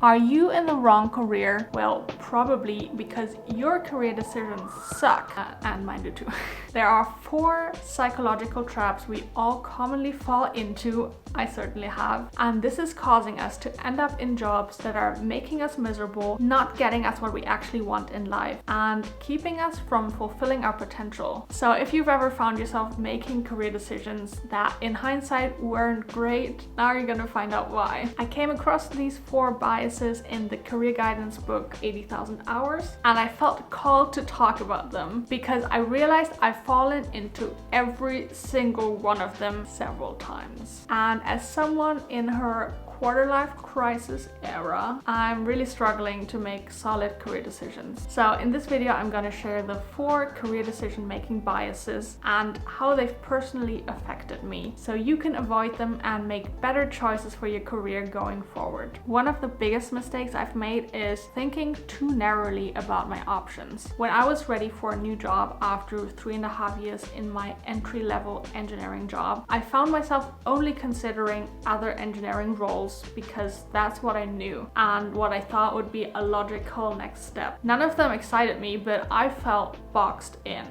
Are you in the wrong career? Well, probably, because your career decisions suck, and mine do too. There are 4 psychological traps we all commonly fall into. I certainly have. And this is causing us to end up in jobs that are making us miserable, not getting us what we actually want in life, and keeping us from fulfilling our potential. So if you've ever found yourself making career decisions that in hindsight weren't great, now you're gonna find out why. I came across these 4 biases in the career guidance book 80,000 Hours, and I felt called to talk about them because I realized I've fallen into every single one of them several times. And as someone in her quarter-life crisis era, I'm really struggling to make solid career decisions. So in this video, I'm going to share the 4 career decision-making biases and how they've personally affected me, so you can avoid them and make better choices for your career going forward. One of the biggest mistakes I've made is thinking too narrowly about my options. When I was ready for a new job after 3.5 years in my entry-level engineering job, I found myself only considering other engineering roles because that's what I knew and what I thought would be a logical next step. None of them excited me, but I felt boxed in.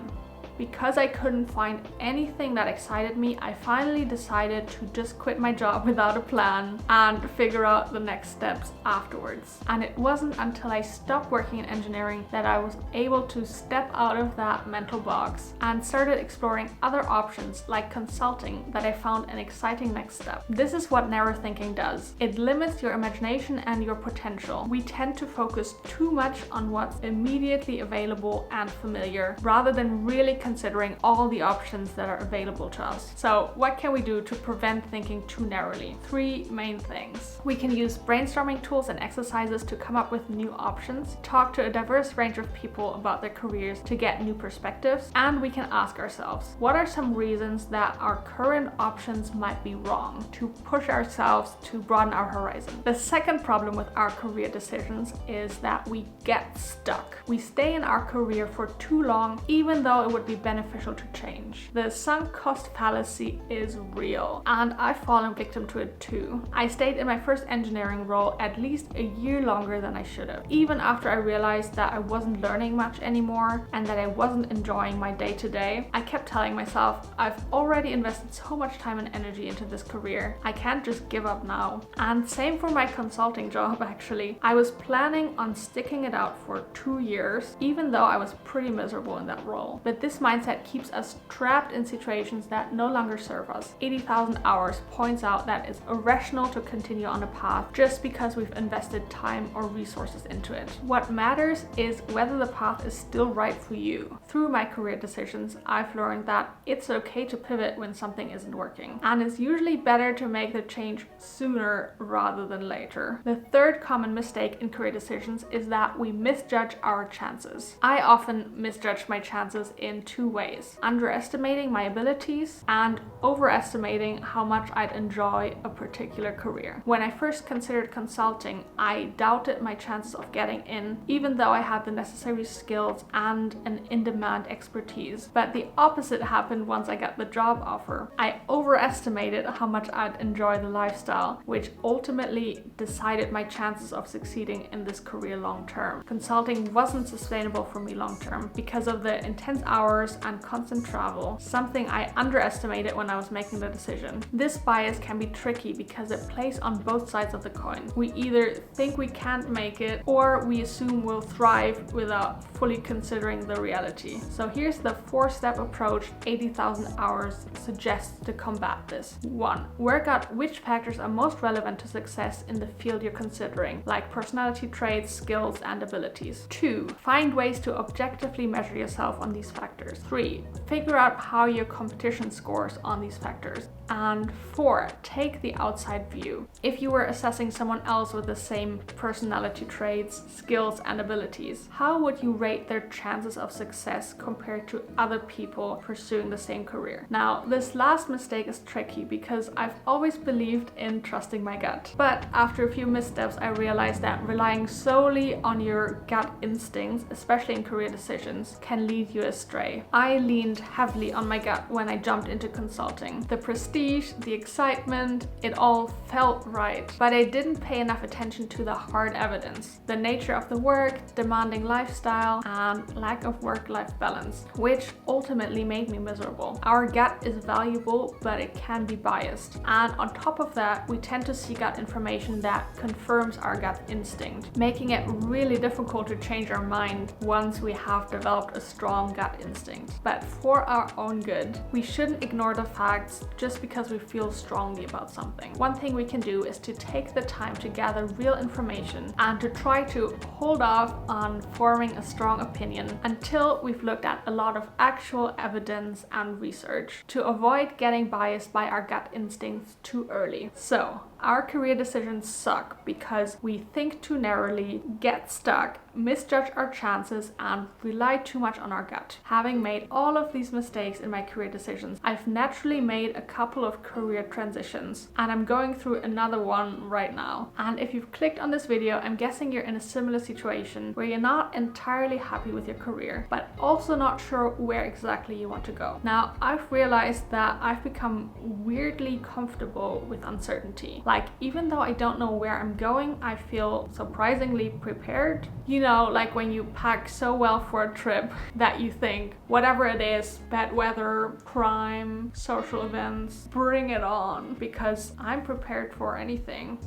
Because I couldn't find anything that excited me, I finally decided to just quit my job without a plan and figure out the next steps afterwards. And it wasn't until I stopped working in engineering that I was able to step out of that mental box and started exploring other options like consulting that I found an exciting next step. This is what narrow thinking does. It limits your imagination and your potential. We tend to focus too much on what's immediately available and familiar rather than really considering all the options that are available to us. So what can we do to prevent thinking too narrowly? 3 main things. We can use brainstorming tools and exercises to come up with new options, talk to a diverse range of people about their careers to get new perspectives, and we can ask ourselves, what are some reasons that our current options might be wrong, to push ourselves to broaden our horizon. The second problem with our career decisions is that we get stuck. We stay in our career for too long, even though it would be beneficial to change. The sunk cost fallacy is real, and I've fallen victim to it too. I stayed in my first engineering role at least a year longer than I should have, even after I realized that I wasn't learning much anymore and that I wasn't enjoying my day-to-day. I kept telling myself, I've already invested so much time and energy into this career, I can't just give up now. And same for my consulting job actually. I was planning on sticking it out for 2 years, even though I was pretty miserable in that role. But this mindset keeps us trapped in situations that no longer serve us. 80,000 Hours points out that it's irrational to continue on a path just because we've invested time or resources into it. What matters is whether the path is still right for you. Through my career decisions, I've learned that it's okay to pivot when something isn't working, and it's usually better to make the change sooner rather than later. The third common mistake in career decisions is that we misjudge our chances. I often misjudge my chances in 2 ways: underestimating my abilities and overestimating how much I'd enjoy a particular career. When I first considered consulting, I doubted my chances of getting in, even though I had the necessary skills and an in-demand expertise. But the opposite happened once I got the job offer. I overestimated how much I'd enjoy the lifestyle, which ultimately decided my chances of succeeding in this career long term. Consulting wasn't sustainable for me long term because of the intense hours and constant travel, something I underestimated when I was making the decision. This bias can be tricky because it plays on both sides of the coin. We either think we can't make it, or we assume we'll thrive without fully considering the reality. So here's the 4-step approach 80,000 Hours suggests to combat this. 1. Work out which factors are most relevant to success in the field you're considering, like personality traits, skills, and abilities. 2. Find ways to objectively measure yourself on these factors. 3. Figure out how your competition scores on these factors. And 4. Take the outside view. If you were assessing someone else with the same personality traits, skills, and abilities, how would you rate their chances of success compared to other people pursuing the same career? Now, this last mistake is tricky because I've always believed in trusting my gut. But after a few missteps, I realized that relying solely on your gut instincts, especially in career decisions, can lead you astray. say. I leaned heavily on my gut when I jumped into consulting. The prestige, the excitement, it all felt right. But I didn't pay enough attention to the hard evidence. The nature of the work, demanding lifestyle, and lack of work-life balance, which ultimately made me miserable. Our gut is valuable, but it can be biased. And on top of that, we tend to seek out information that confirms our gut instinct, making it really difficult to change our mind once we have developed a strong gut instinct. But for our own good, we shouldn't ignore the facts just because we feel strongly about something. One thing we can do is to take the time to gather real information and to try to hold off on forming a strong opinion until we've looked at a lot of actual evidence and research, to avoid getting biased by our gut instincts too early. So, our career decisions suck because we think too narrowly, get stuck, misjudge our chances, and rely too much on our gut. Having made all of these mistakes in my career decisions, I've naturally made a couple of career transitions, and I'm going through another one right now. And if you've clicked on this video, I'm guessing you're in a similar situation where you're not entirely happy with your career, but also not sure where exactly you want to go. Now, I've realized that I've become weirdly comfortable with uncertainty. Like, even though I don't know where I'm going, I feel surprisingly prepared. You know, like when you pack so well for a trip that you think, whatever it is, bad weather, crime, social events, bring it on, because I'm prepared for anything.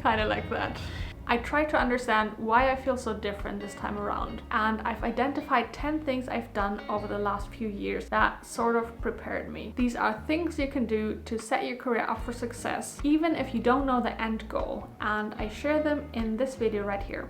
Kind of like that. I try to understand why I feel so different this time around, and I've identified 10 things I've done over the last few years that sort of prepared me. These are things you can do to set your career up for success, even if you don't know the end goal, and I share them in this video right here.